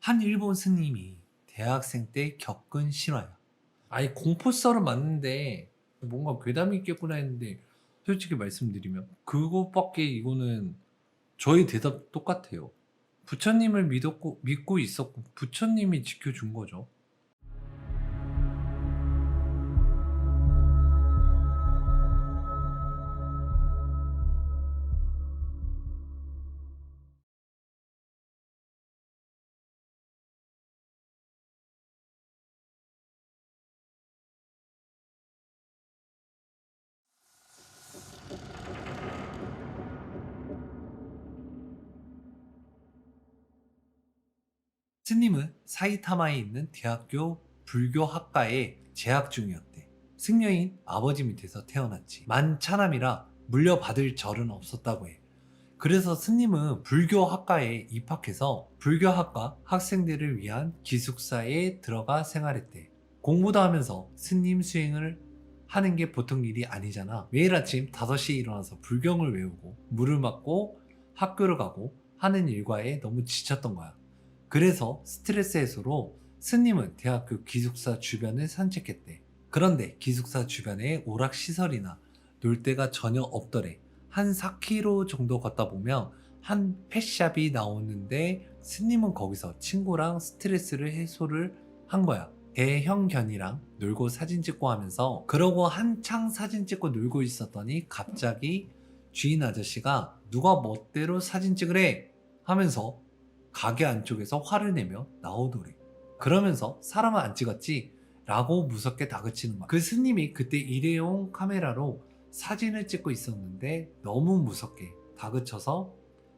한 일본 스님이 대학생 때 겪은 실화야. 아니 공포 썰은 맞는데 뭔가 괴담이 있겠구나 했는데 솔직히 말씀드리면 그것밖에 이거는 저의 대답 똑같아요. 부처님을 믿고 있었고 부처님이 지켜준 거죠. 스님은 사이타마에 있는 대학교 불교학과에 재학 중이었대. 승려인 아버지 밑에서 태어났지. 만차남이라 물려받을 절은 없었다고 해. 그래서 스님은 불교학과에 입학해서 불교학과 학생들을 위한 기숙사에 들어가 생활했대. 공부도 하면서 스님 수행을 하는 게 보통 일이 아니잖아. 매일 아침 5시에 일어나서 불경을 외우고 물을 맞고 학교를 가고 하는 일과에 너무 지쳤던 거야. 그래서 스트레스 해소로 스님은 대학교 기숙사 주변을 산책했대. 그런데 기숙사 주변에 오락시설이나 놀 데가 전혀 없더래. 한 4km 정도 걷다 보면 한 펫샵이 나오는데 스님은 거기서 친구랑 스트레스를 해소를 한 거야. 대형견이랑 놀고 사진 찍고 하면서 그러고 한창 사진 찍고 놀고 있었더니 갑자기 주인 아저씨가 누가 멋대로 사진 찍으래 하면서 가게 안쪽에서 화를 내며 나오더래. 그러면서 사람은 안 찍었지? 라고 무섭게 다그치는 거야. 그 스님이 그때 일회용 카메라로 사진을 찍고 있었는데 너무 무섭게 다그쳐서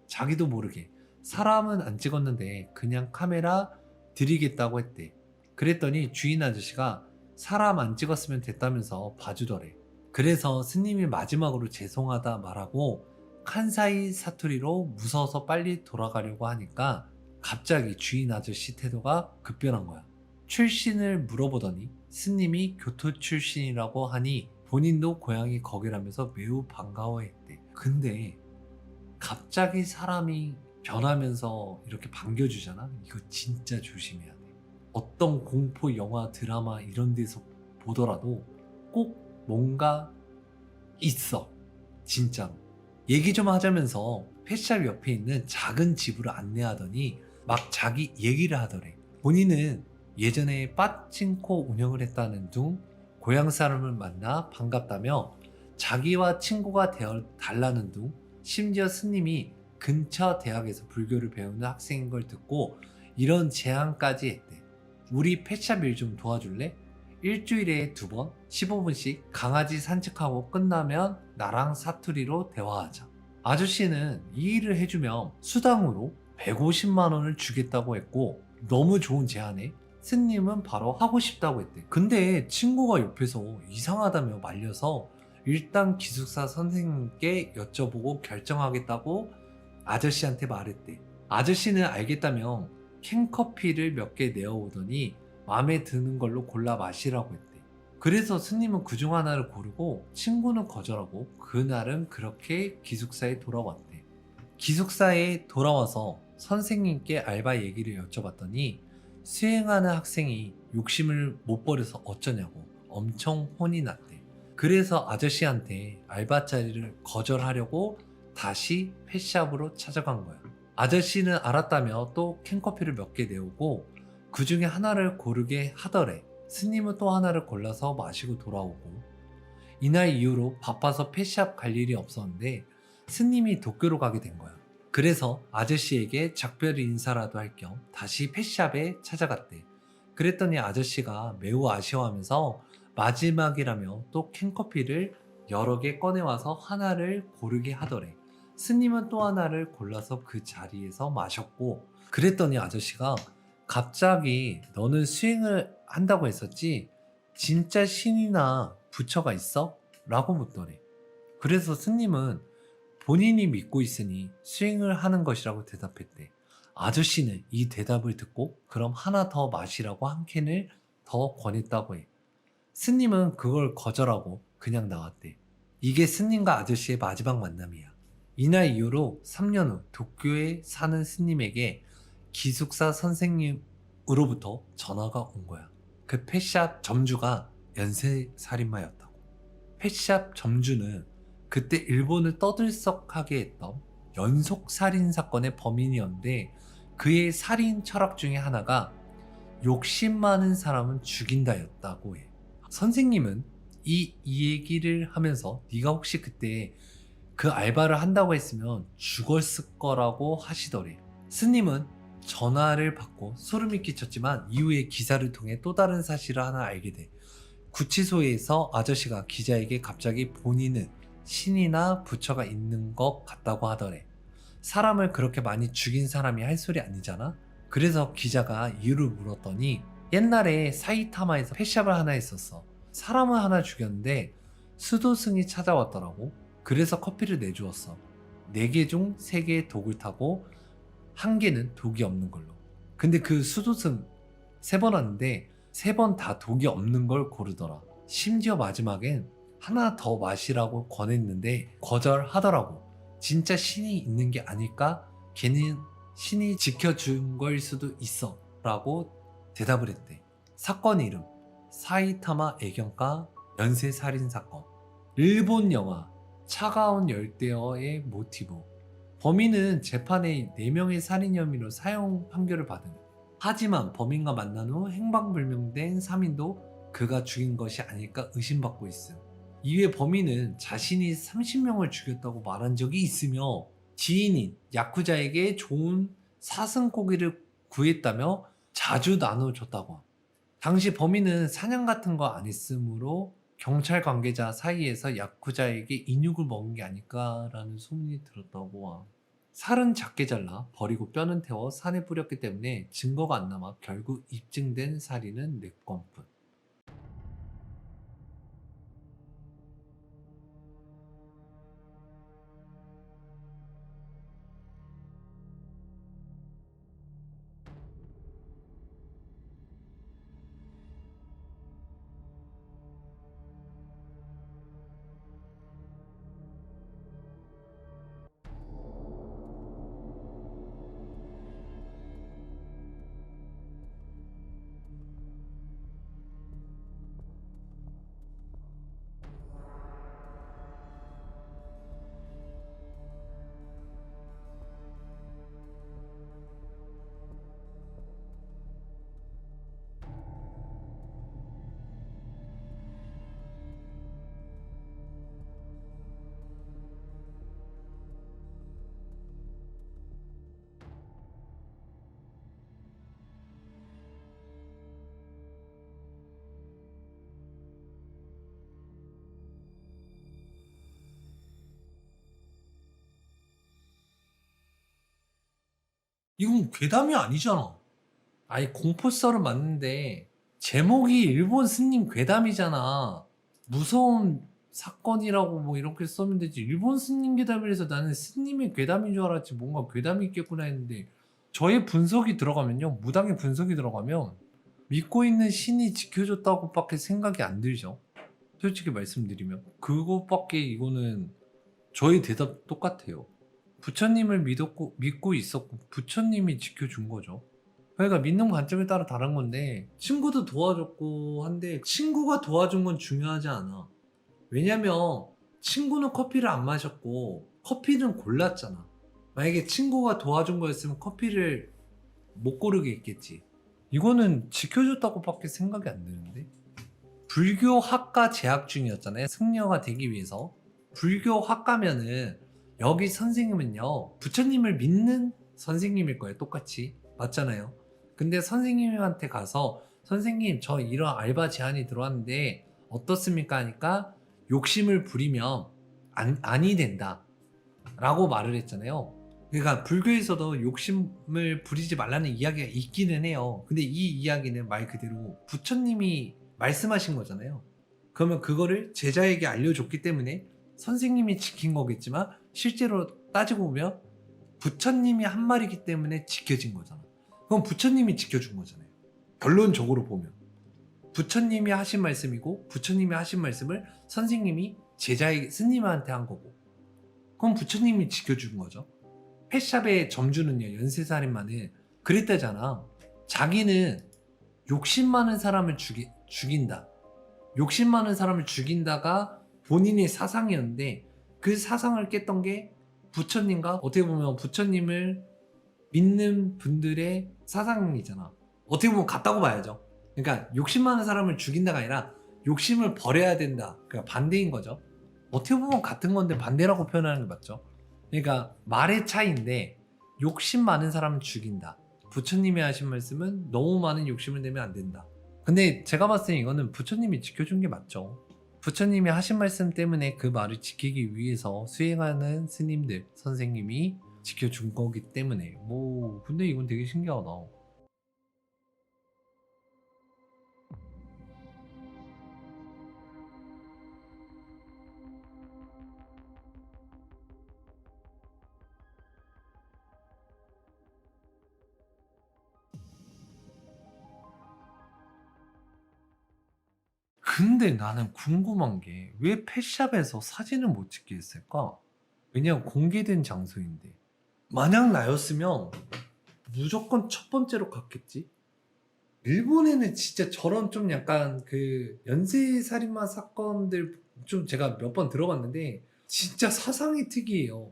자기도 모르게 사람은 안 찍었는데 그냥 카메라 드리겠다고 했대. 그랬더니 주인 아저씨가 사람 안 찍었으면 됐다면서 봐주더래. 그래서 스님이 마지막으로 죄송하다 말하고 칸사이 사투리로 무서워서 빨리 돌아가려고 하니까 갑자기 주인 아저씨 태도가 급변한 거야. 출신을 물어보더니 스님이 교토 출신이라고 하니 본인도 고향이 거기라면서 매우 반가워했대. 근데 갑자기 사람이 변하면서 이렇게 반겨주잖아? 이거 진짜 조심해야 돼. 어떤 공포 영화, 드라마 이런 데서 보더라도 꼭 뭔가 있어. 진짜로. 얘기 좀 하자면서 펫샵 옆에 있는 작은 집으로 안내하더니 막 자기 얘기를 하더래. 본인은 예전에 빠칭코 운영을 했다는 둥 고향 사람을 만나 반갑다며 자기와 친구가 되어 달라는 둥 심지어 스님이 근처 대학에서 불교를 배우는 학생인 걸 듣고 이런 제안까지 했대. 우리 펫샵 일 좀 도와줄래? 일주일에 2번 15분씩 강아지 산책하고 끝나면 나랑 사투리로 대화하자. 아저씨는 이 일을 해주면 수당으로 150만 원을 주겠다고 했고 너무 좋은 제안에 스님은 바로 하고 싶다고 했대. 근데 친구가 옆에서 이상하다며 말려서 일단 기숙사 선생님께 여쭤보고 결정하겠다고 아저씨한테 말했대. 아저씨는 알겠다며 캔커피를 몇 개 내어오더니 마음에 드는 걸로 골라 마시라고 했대. 그래서 스님은 그중 하나를 고르고 친구는 거절하고 그날은 그렇게 기숙사에 돌아왔대. 기숙사에 돌아와서 선생님께 알바 얘기를 여쭤봤더니 수행하는 학생이 욕심을 못 버려서 어쩌냐고 엄청 혼이 났대. 그래서 아저씨한테 알바 자리를 거절하려고 다시 펫샵으로 찾아간 거야. 아저씨는 알았다며 또 캔커피를 몇 개 내오고 그 중에 하나를 고르게 하더래. 스님은 또 하나를 골라서 마시고 돌아오고 이날 이후로 바빠서 펫샵 갈 일이 없었는데 스님이 도쿄로 가게 된 거야. 그래서 아저씨에게 작별 인사라도 할 겸 다시 펫샵에 찾아갔대. 그랬더니 아저씨가 매우 아쉬워하면서 마지막이라며 또 캔커피를 여러 개 꺼내와서 하나를 고르게 하더래. 스님은 또 하나를 골라서 그 자리에서 마셨고 그랬더니 아저씨가 갑자기 너는 수행을 한다고 했었지? 진짜 신이나 부처가 있어? 라고 묻더래. 그래서 스님은 본인이 믿고 있으니 수행을 하는 것이라고 대답했대. 아저씨는 이 대답을 듣고 그럼 하나 더 마시라고 한 캔을 더 권했다고 해. 스님은 그걸 거절하고 그냥 나왔대. 이게 스님과 아저씨의 마지막 만남이야. 이날 이후로 3년 후 도쿄에 사는 스님에게 기숙사 선생님으로부터 전화가 온 거야. 그 펫샵 점주가 연쇄살인마였다고. 펫샵 점주는 그때 일본을 떠들썩하게 했던 연속 살인 사건의 범인이었는데, 그의 살인 철학 중에 하나가 욕심 많은 사람은 죽인다였다고 해. 선생님은 이 얘기를 하면서 네가 혹시 그때 그 알바를 한다고 했으면 죽었을 거라고 하시더래. 스님은 전화를 받고 소름이 끼쳤지만 이후에 기사를 통해 또 다른 사실을 하나 알게 돼. 구치소에서 아저씨가 기자에게 갑자기 본인은 신이나 부처가 있는 것 같다고 하더래. 사람을 그렇게 많이 죽인 사람이 할 소리 아니잖아? 그래서 기자가 이유를 물었더니 옛날에 사이타마에서 펫샵을 하나 했었어. 사람을 하나 죽였는데 수도승이 찾아왔더라고. 그래서 커피를 내주었어. 4개 중 3개의 독을 타고 1개는 독이 없는 걸로. 근데 그 수도승 3번 왔는데 3번 다 독이 없는 걸 고르더라. 심지어 마지막엔 하나 더 마시라고 권했는데 거절하더라고. 진짜 신이 있는 게 아닐까? 걔는 신이 지켜준 걸 수도 있어 라고 대답을 했대. 사건 이름 사이타마 애경가 연쇄살인사건. 일본 영화 차가운 열대어의 모티브. 범인은 재판에 4명의 살인 혐의로 사형 판결을 받은. 하지만 범인과 만난 후 행방불명된 3인도 그가 죽인 것이 아닐까 의심받고 있음. 이외 범인은 자신이 30명을 죽였다고 말한 적이 있으며 지인인 야쿠자에게 좋은 사슴고기를 구했다며 자주 나눠줬다고 함. 당시 범인은 사냥 같은 거 안 했으므로 경찰 관계자 사이에서 야쿠자에게 인육을 먹은 게 아닐까라는 소문이 들었다고 함. 살은 작게 잘라 버리고 뼈는 태워 산에 뿌렸기 때문에 증거가 안 남아 결국 입증된 살인은 4건뿐. 이건 괴담이 아니잖아. 아니 공포썰은 맞는데 제목이 일본 스님 괴담이잖아. 무서운 사건이라고 뭐 이렇게 써면 되지. 일본 스님 괴담이라서 나는 스님의 괴담인 줄 알았지. 뭔가 괴담이 있겠구나 했는데 저의 분석이 들어가면요. 무당의 분석이 들어가면 믿고 있는 신이 지켜줬다고밖에 생각이 안 들죠. 솔직히 말씀드리면 그것밖에 이거는 저의 대답 똑같아요. 부처님을 믿고 있었고 부처님이 지켜준 거죠. 그러니까 믿는 관점에 따라 다른 건데 친구도 도와줬고 한데 친구가 도와준 건 중요하지 않아. 왜냐면 친구는 커피를 안 마셨고 커피는 골랐잖아. 만약에 친구가 도와준 거였으면 커피를 못 고르게 했겠지. 이거는 지켜줬다고밖에 생각이 안 드는데. 불교 학과 재학 중이었잖아요. 승려가 되기 위해서. 불교 학과면은 여기 선생님은요 부처님을 믿는 선생님일 거예요. 똑같이 맞잖아요. 근데 선생님한테 가서 선생님 저 이런 알바 제안이 들어왔는데 어떻습니까 하니까 욕심을 부리면 아니 된다 라고 말을 했잖아요. 그러니까 불교에서도 욕심을 부리지 말라는 이야기가 있기는 해요. 근데 이 이야기는 말 그대로 부처님이 말씀하신 거잖아요. 그러면 그거를 제자에게 알려줬기 때문에 선생님이 지킨 거겠지만 실제로 따지고 보면 부처님이 한 말이기 때문에 지켜진 거잖아. 그럼 부처님이 지켜준 거잖아요. 결론적으로 보면 부처님이 하신 말씀이고 부처님이 하신 말씀을 선생님이 제자에게 스님한테 한 거고 그럼 부처님이 지켜준 거죠. 펫샵의 점주는요 연쇄살인마는 그랬다잖아. 자기는 욕심 많은 사람을 죽인다. 욕심 많은 사람을 죽인다가 본인의 사상이었는데 그 사상을 깼던 게 부처님과 어떻게 보면 부처님을 믿는 분들의 사상이잖아. 어떻게 보면 같다고 봐야죠. 그러니까 욕심 많은 사람을 죽인다가 아니라 욕심을 버려야 된다. 그러니까 반대인 거죠. 어떻게 보면 같은 건데 반대라고 표현하는 게 맞죠. 그러니까 말의 차이인데 욕심 많은 사람을 죽인다. 부처님이 하신 말씀은 너무 많은 욕심을 내면 안 된다. 근데 제가 봤을 때 이거는 부처님이 지켜준 게 맞죠. 부처님이 하신 말씀 때문에 그 말을 지키기 위해서 수행하는 스님들, 선생님이 지켜준 거기 때문에 근데 이건 되게 신기하다. 근데 나는 궁금한 게 왜 펫샵에서 사진을 못 찍게 했을까? 왜냐면 공개된 장소인데. 만약 나였으면 무조건 첫 번째로 갔겠지? 일본에는 진짜 저런 좀 약간 그 연쇄살인마 사건들 좀 제가 몇 번 들어봤는데 진짜 사상이 특이해요.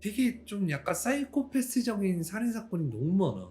되게 좀 약간 사이코패스적인 살인사건이 너무 많아.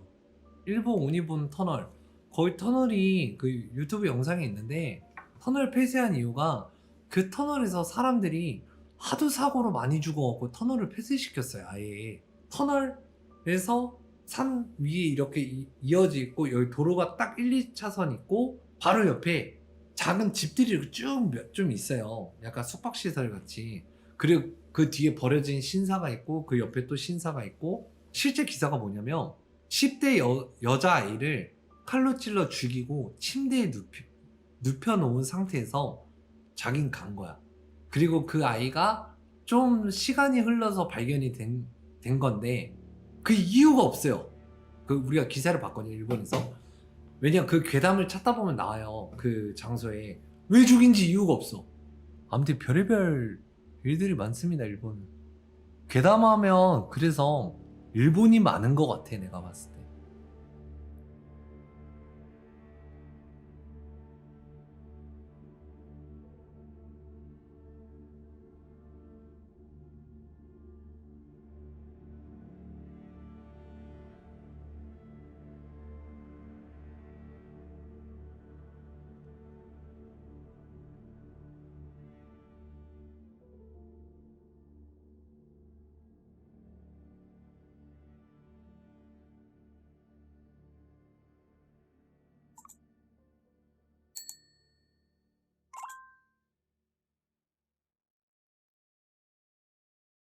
일본 오니본 터널. 거의 터널이 그 유튜브 영상에 있는데 터널 폐쇄한 이유가 그 터널에서 사람들이 하도 사고로 많이 죽어갖고 터널을 폐쇄시켰어요. 아예. 터널에서 산 위에 이렇게 이어져 있고 여기 도로가 딱 1, 2차선 있고 바로 옆에 작은 집들이 이렇게 쭉 좀 있어요. 약간 숙박시설 같이. 그리고 그 뒤에 버려진 신사가 있고 그 옆에 또 신사가 있고 실제 기사가 뭐냐면 10대 여자아이를 칼로 찔러 죽이고 침대에 눕혀놓은 상태에서 자긴 간 거야. 그리고 그 아이가 좀 시간이 흘러서 발견이 된 건데 그 이유가 없어요. 그 우리가 기사를 봤거든요, 일본에서. 왜냐면 그 괴담을 찾다 보면 나와요. 그 장소에 왜 죽인지 이유가 없어. 아무튼 별의별 일들이 많습니다, 일본은. 괴담하면 그래서 일본이 많은 것 같아, 내가 봤을 때.